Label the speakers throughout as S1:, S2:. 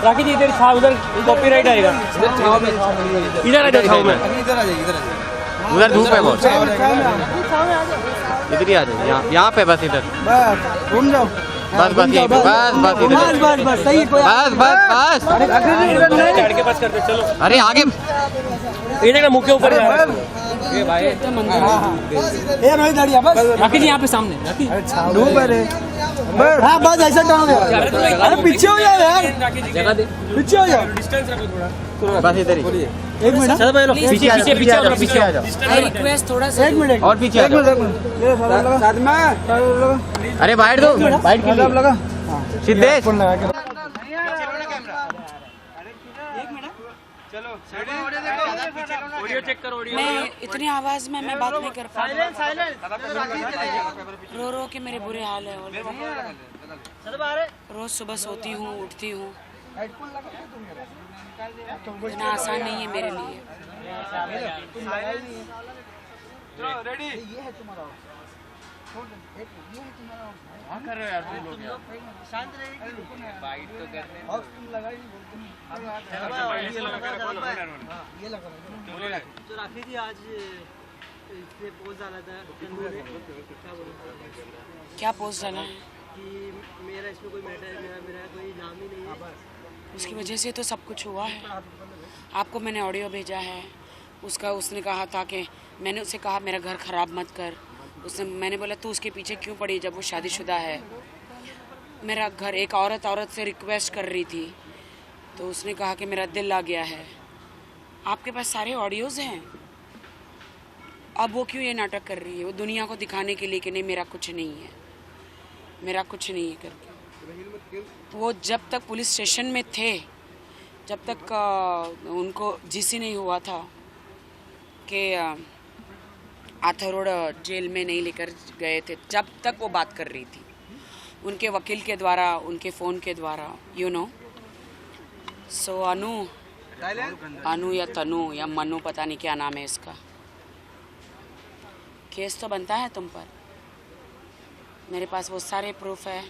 S1: राखी जी इधर था, उधर कॉपीराइट आएगा। इधर आ जाओ, छाव में
S2: इधर आ जाइए, इधर आ जाइए।
S3: उधर धूप है बहुत, इधर ही आ जाओ, यहाँ पे बस इधर,
S2: बस घूम जाओ,
S3: बस बस यहीं पे, बस बस इधर,
S2: बस सही, कोई
S3: बस बस बस।
S1: चढ़ के बस करते चलो।
S3: अरे आगे
S1: ये देखना मुख के ऊपर जा रहा है।
S2: ए नहीं दाढ़िया बस
S1: राखी जी यहाँ पे सामने राखी।
S2: धूप है रे, हाँ बस ऐसा टाँग यार, अरे पीछे हो जाओ यार,
S1: जगह दे,
S2: पीछे हो जाओ,
S1: डिस्टेंस रखो थोड़ा।
S3: बस इधर ही,
S2: एक मिनट,
S1: पीछे पीछे पीछे आ जाओ, पीछे आ जाओ।
S4: रिक्वेस्ट थोड़ा सा
S2: एक मिनट
S3: और पीछे आ जाओ।
S2: साथ में
S3: अरे बाइट दो, बाइट के लिए
S2: लगा
S3: सिद्धेश।
S1: ऑडियो चेक करो, ऑडियो।
S4: मैं इतनी आवाज में मैं बात नहीं कर पा रही। रो रो के मेरे बुरे हाल है already। रोज सुबह सोती हूँ, उठती हूँ, इतना आसान नहीं है मेरे लिए।
S1: कर रहे हो यार तुम लोग यार। शांत रहिए, बाइट तो करने
S5: तो राखी जी आज इसने पोस्ट डाला था चंदू ने,
S4: क्या पोस्ट डाला है?
S5: कि मेरा इसमें कोई मैटर मेरा कोई नाम ही नहीं है।
S4: उसकी वजह से तो सब कुछ हुआ है। आपको मैंने ऑडियो भेजा है उसका, उसने कहा था कि मैंने उसे कहा मेरा घर ख़राब मत कर। मैंने बोला तू उसके पीछे क्यों पड़ी जब वो शादीशुदा है। मेरा घर, एक औरत से रिक्वेस्ट कर रही थी तो उसने कहा कि मेरा दिल आ गया है। आपके पास सारे ऑडियोज़ हैं, अब वो क्यों ये नाटक कर रही है? वो दुनिया को दिखाने के लिए कि नहीं मेरा कुछ नहीं है, मेरा कुछ नहीं है करके। वो जब तक पुलिस स्टेशन में थे, जब तक उनको जीसी नहीं हुआ था कि आथर रोड जेल में नहीं लेकर गए थे, जब तक वो बात कर रही थी उनके वकील के द्वारा, उनके फ़ोन के द्वारा, यू नो। सो अनु या तनु या मनु, पता नहीं क्या नाम है इसका, केस तो बनता है तुम पर। मेरे पास वो सारे प्रूफ है।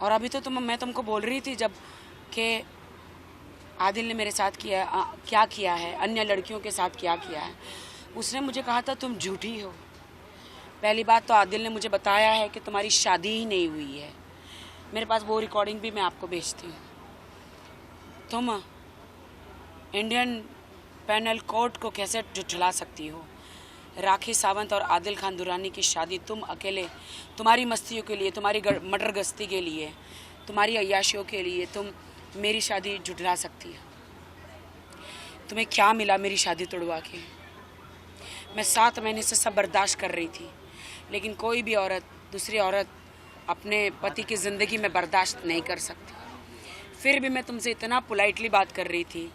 S4: और अभी तो मैं तुमको बोल रही थी जब कि आदिल ने मेरे साथ क्या किया है, अन्य लड़कियों के साथ क्या किया है। उसने मुझे कहा था तुम झूठी हो। पहली बात तो आदिल ने मुझे बताया है कि तुम्हारी शादी ही नहीं हुई है। मेरे पास वो रिकॉर्डिंग भी मैं आपको भेजती हूँ। तुम इंडियन पैनल कोर्ट को कैसे झुठला सकती हो? राखी सावंत और आदिल खान दुरानी की शादी तुम अकेले, तुम्हारी मस्तियों के लिए, तुम्हारी मटर गश्ती के लिए, तुम्हारी अय्याशियों के लिए तुम मेरी शादी झुठला सकती हो? तुम्हें क्या मिला मेरी शादी तोड़वा के? मैं 7 महीने से सब बर्दाश्त कर रही थी, लेकिन कोई भी औरत, दूसरी औरत अपने पति की ज़िंदगी में बर्दाश्त नहीं कर सकती। फिर भी मैं तुमसे इतना पोलाइटली बात कर रही थी,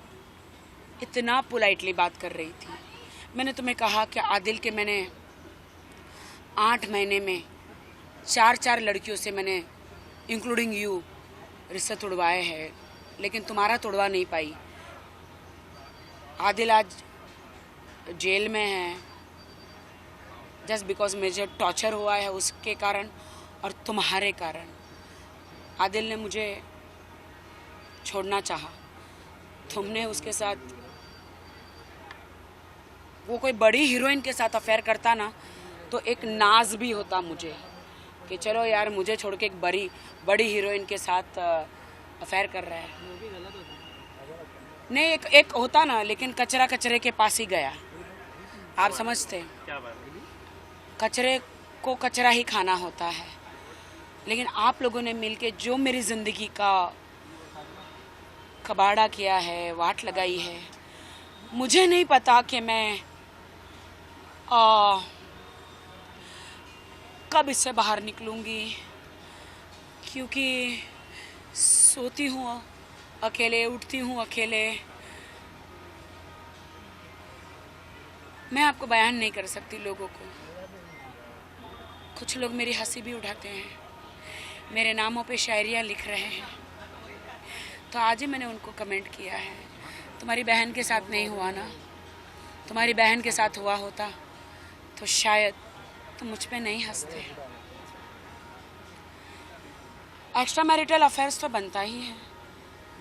S4: इतना पोलाइटली बात कर रही थी। मैंने तुम्हें कहा कि आदिल के मैंने 8 महीने में 4 लड़कियों से मैंने इंक्लूडिंग यू रिश्ते तोड़वाए हैं, लेकिन तुम्हारा तोड़वा नहीं पाई। आदिल आज जेल में है जस्ट बिकॉज मुझे टॉर्चर हुआ है उसके कारण और तुम्हारे कारण। आदिल ने मुझे छोड़ना चाहा, तुमने उसके साथ, वो कोई बड़ी हीरोइन के साथ अफेयर करता ना तो एक नाज भी होता मुझे कि चलो यार मुझे छोड़ के एक बड़ी हीरोइन के साथ अफेयर कर रहा है। नहीं, एक होता ना, लेकिन कचरा कचरे के पास ही गया। आप समझते हैं, कचरे को कचरा ही खाना होता है। लेकिन आप लोगों ने मिलके जो मेरी ज़िंदगी का कबाड़ा किया है, वाट लगाई है, मुझे नहीं पता कि मैं कब इससे बाहर निकलूँगी, क्योंकि सोती हूँ अकेले, उठती हूँ अकेले। मैं आपको बयान नहीं कर सकती लोगों को। कुछ लोग मेरी हंसी भी उठाते हैं, मेरे नामों पे शायरियाँ लिख रहे हैं। तो आज ही मैंने उनको कमेंट किया है, तुम्हारी बहन के साथ नहीं हुआ ना, तुम्हारी बहन के साथ हुआ होता तो शायद तुम मुझ पे नहीं हंसते। एक्स्ट्रा मैरिटल अफेयर्स तो बनता ही है।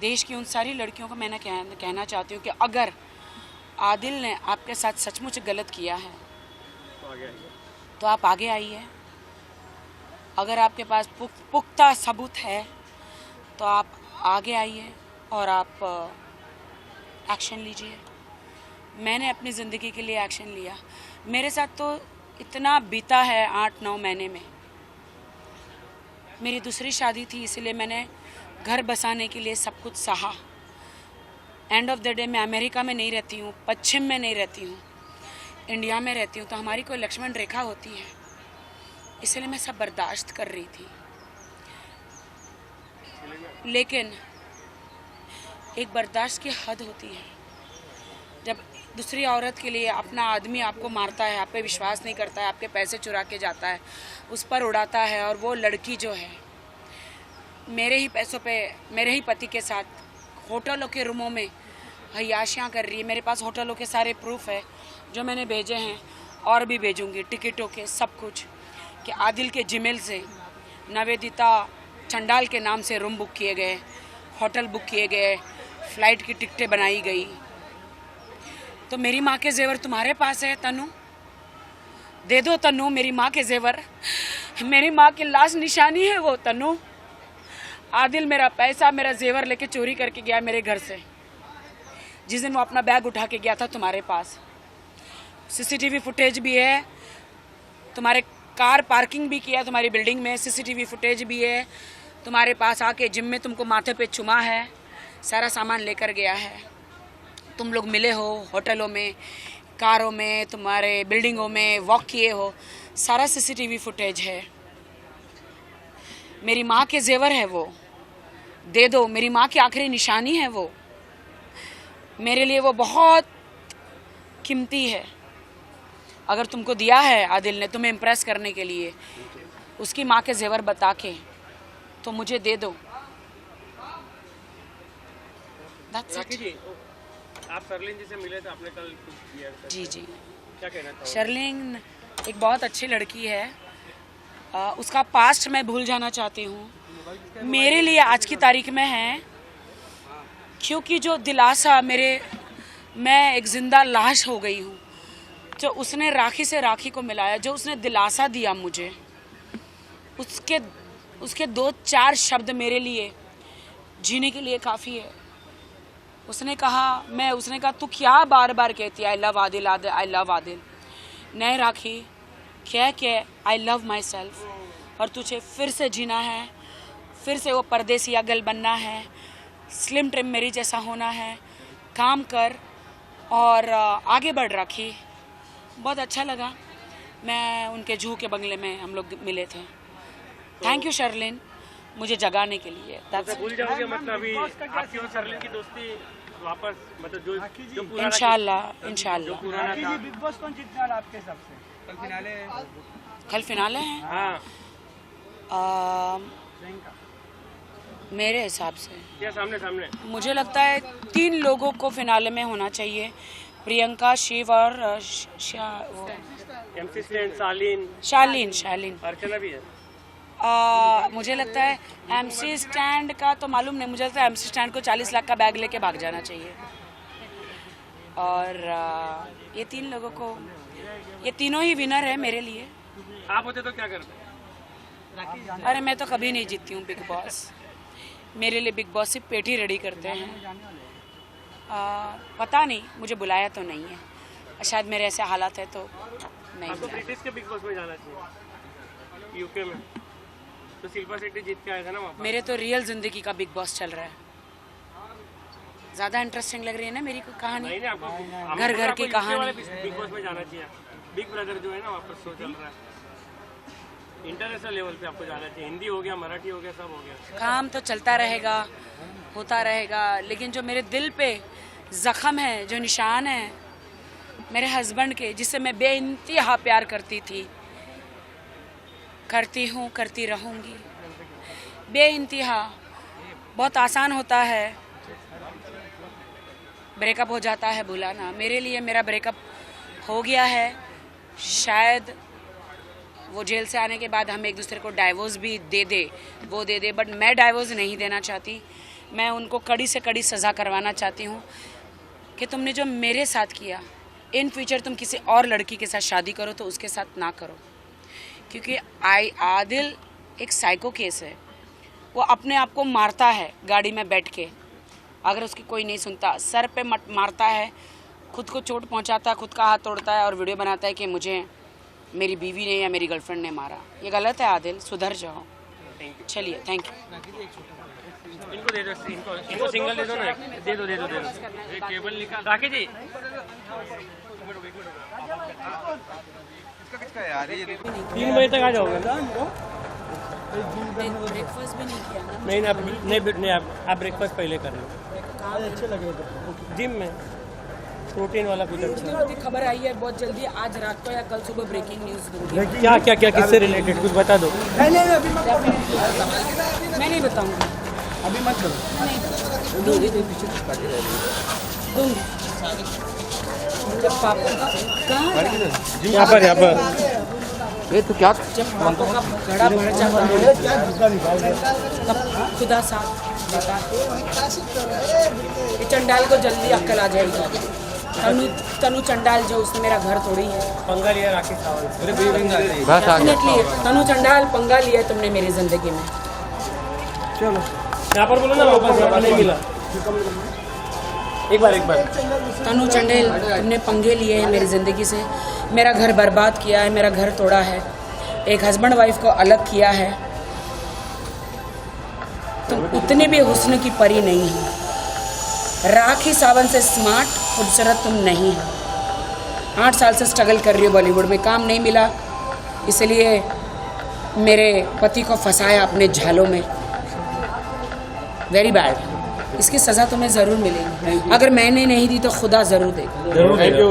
S4: देश की उन सारी लड़कियों को मैंने कहना चाहती हूँ कि अगर आदिल ने आपके साथ सचमुच गलत किया है तो आप आगे आइए। अगर आपके पास पुख्ता सबूत है तो आप आगे आइए और आप एक्शन लीजिए। मैंने अपनी ज़िंदगी के लिए एक्शन लिया। मेरे साथ तो इतना बीता है 8-9 महीने में। मेरी दूसरी शादी थी, इसलिए मैंने घर बसाने के लिए सब कुछ सहा। एंड ऑफ द डे मैं अमेरिका में नहीं रहती हूँ, पश्चिम में नहीं रहती हूँ, इंडिया में रहती हूँ, तो हमारी कोई लक्ष्मण रेखा होती है, इसलिए मैं सब बर्दाश्त कर रही थी। लेकिन एक बर्दाश्त की हद होती है। जब दूसरी औरत के लिए अपना आदमी आपको मारता है, आप पे विश्वास नहीं करता है, आपके पैसे चुरा के जाता है, उस पर उड़ाता है, और वो लड़की जो है मेरे ही पैसों पे मेरे ही पति के साथ होटलों के रूमों में हयाशियाँ कर रही है। मेरे पास होटलों के सारे प्रूफ है जो मैंने भेजे हैं और भी भेजूंगी, टिकटों के सब कुछ, कि आदिल के जीमेल से नवेदिता चंडाल के नाम से रूम बुक किए गए, होटल बुक किए गए, फ़्लाइट की टिकटें बनाई गई। तो मेरी माँ के जेवर तुम्हारे पास है तनु, दे दो तनु मेरी माँ के जेवर। मेरी माँ की लाश निशानी है वो तनु। आदिल मेरा पैसा, मेरा जेवर लेके चोरी करके गया मेरे घर से जिस दिन वो अपना बैग उठा के गया था तुम्हारे पास। सीसीटीवी फुटेज भी है, तुम्हारे कार पार्किंग भी किया तुम्हारी बिल्डिंग में, सीसीटीवी फुटेज भी है। तुम्हारे पास आके जिम में तुमको माथे पे चुमा है, सारा सामान लेकर गया है। तुम लोग मिले हो होटलों में, कारों में, तुम्हारे बिल्डिंगों में वॉक किए हो, सारा सीसीटीवी फुटेज है। मेरी माँ के जेवर है वो, दे दो। मेरी माँ की आखिरी निशानी है वो, मेरे लिए वो बहुत कीमती है। अगर तुमको दिया है आदिल ने तुम्हें इम्प्रेस करने के लिए उसकी माँ के जेवर बता के, तो मुझे दे दो। That's it.
S1: जी, आप शर्लिन जी से मिले थे, आपने कल कुछ किया था।
S4: जी जी,
S1: क्या कहना था?
S4: शर्लिन एक बहुत अच्छी लड़की है। उसका पास्ट मैं भूल जाना चाहती हूँ। मेरे लिए आज की तारीख में है, क्योंकि जो दिलासा मैं एक जिंदा लाश हो गई हूँ। जो उसने राखी से राखी को मिलाया, जो उसने दिलासा दिया मुझे, उसके 2-4 शब्द मेरे लिए जीने के लिए काफ़ी है। उसने कहा तू क्या बार बार कहती है I love Adil, I love Adil. नहीं राखी, क्या आई लव माई सेल्फ, और तुझे फिर से जीना है, फिर से वो परदेसिया गल बनना है, स्लिम ट्रिम मेरी जैसा होना है, काम कर और आगे बढ़। राखी बहुत अच्छा लगा। मैं उनके जूहू के बंगले में हम लोग मिले थे। थैंक यू शर्लिन मुझे जगाने के लिए।
S1: भूल जाओगे मतलब अभी आपकी और शर्लिन की दोस्ती वापस, मतलब जो पुराना
S4: इंशाल्लाह
S1: जो पुराना था।
S5: बिग बॉस कौन जीतने वाला आपके हिसाब से?
S4: कल फिनाले है।
S1: हाँ,
S4: मेरे हिसाब से
S1: क्या सामने
S4: मुझे लगता है 3 लोगों को फिनाले में होना चाहिए, प्रियंका, शिव और
S1: MC स्टैंड,
S4: शालीन।
S1: अर्चना भी है।
S4: मुझे लगता है MC स्टैंड का तो मालूम नहीं, मुझे लगता है MC स्टैंड को 40 लाख का बैग लेके भाग जाना चाहिए। और ये 3 लोगों को, ये तीनों ही विनर है मेरे लिए।
S1: आप होते तो क्या करते?
S4: अरे मैं तो कभी नहीं जीतती हूँ बिग बॉस। मेरे लिए बिग बॉस सिर्फ पेट ही रेडी करते हैं। पता नहीं, मुझे बुलाया तो नहीं है, शायद मेरे ऐसे हालात है तो नहीं
S1: आपको
S4: बुलाया।
S1: ब्रिटिश के बिग बॉस में जाना चाहिए, यूके में तो शिल्पा शेट्टी जीत के आया था ना वहाँ पर।
S4: मेरे तो रियल जिंदगी का बिग बॉस चल रहा है। ज़्यादा इंटरेस्टिंग लग रही है ना मेरी कहानी,
S1: नहीं आपको
S4: घर की कहानी।
S1: बिग बॉस में जाना चाहिए। बिग ब्रदर जो है ना वापस शो चल रहा है, इंटरनेशनल लेवल पे आपको जाना चाहिए। हिंदी हो गया, मराठी हो गया, सब हो गया।
S4: काम तो चलता रहेगा, होता रहेगा, लेकिन जो मेरे दिल पे जख्म है, जो निशान है मेरे हस्बैंड के, जिससे मैं बेइंतहा प्यार करती थी, करती हूँ, करती रहूँगी बेइंतहा। बहुत आसान होता है, ब्रेकअप हो जाता है भुलाना। मेरे लिए मेरा ब्रेकअप हो गया है, शायद वो जेल से आने के बाद हम एक दूसरे को डाइवोर्स भी दे दे, वो दे दे, बट मैं डाइवोर्स नहीं देना चाहती। मैं उनको कड़ी से कड़ी सज़ा करवाना चाहती हूँ कि तुमने जो मेरे साथ किया, इन फ्यूचर तुम किसी और लड़की के साथ शादी करो तो उसके साथ ना करो, क्योंकि आदिल एक साइको केस है। वो अपने आप को मारता है गाड़ी में बैठ के, अगर उसकी कोई नहीं सुनता, सर पे मारता है, खुद को चोट पहुंचाता है, खुद का हाथ तोड़ता है और वीडियो बनाता है कि मुझे मेरी बीवी ने या मेरी गर्लफ्रेंड ने मारा। ये गलत है आदिल, सुधर जाओ। चलिए, थैंक यू।
S1: इनको दे दो, इनको सिंगल दे दो ना, दे दो केबल निकाल। राखी जी 3 बजे तक आ जाओगे ना?
S4: ब्रेकफास्ट भी नहीं किया ना?
S1: नहीं, आप ब्रेकफास्ट पहले कर लो।
S2: अच्छे लगे तो
S1: जिम में प्रोटीन वाला कुछ अच्छा।
S4: मुझे खबर आई है बहुत जल्दी, आज रात को या कल सुबह ब्रेकिंग न्यूज़ दूंगी।
S1: क्या किससे रिलेटेड कुछ बता दो।
S4: मैं नहीं बताऊंगी,
S2: अभी मत करो।
S4: दूंगी। जब पापा कहाँ
S1: यहाँ पर
S3: ये तो क्या
S4: जब पापा का घड़ा भर जाता है तब खुदा साथ देता है। ये चंडाल को जल्दी अक्ल आ जाएगी। तनु चंडाल जो, उसने मेरा घर तोड़ी है।
S1: पंगा लिया राखी सावंत।
S3: बस आ गया।
S4: डेफिनेटली तनु चंडाल पंगा लिया है तुमने मेरी जिंदगी में।
S1: चलो यहाँ पर बोलो ना, वापस नहीं मिला। एक बार
S4: तनु चंडेल, तुमने पंगे लिए हैं मेरी ज़िंदगी से, मेरा घर बर्बाद किया है, मेरा घर तोड़ा है, एक हस्बैंड वाइफ को अलग किया है। तुम उतने भी हुस्न की परी नहीं हो। राखी सावंत से स्मार्ट खूबसूरत तुम नहीं हो। 8 साल से स्ट्रगल कर रही हो बॉलीवुड में, काम नहीं मिला, इसलिए मेरे पति को फंसाया अपने झालों में। Very bad. इसकी सज़ा तुम्हें ज़रूर मिलेगी। अगर मैंने नहीं दी तो खुदा ज़रूर देगा।
S1: Thank you.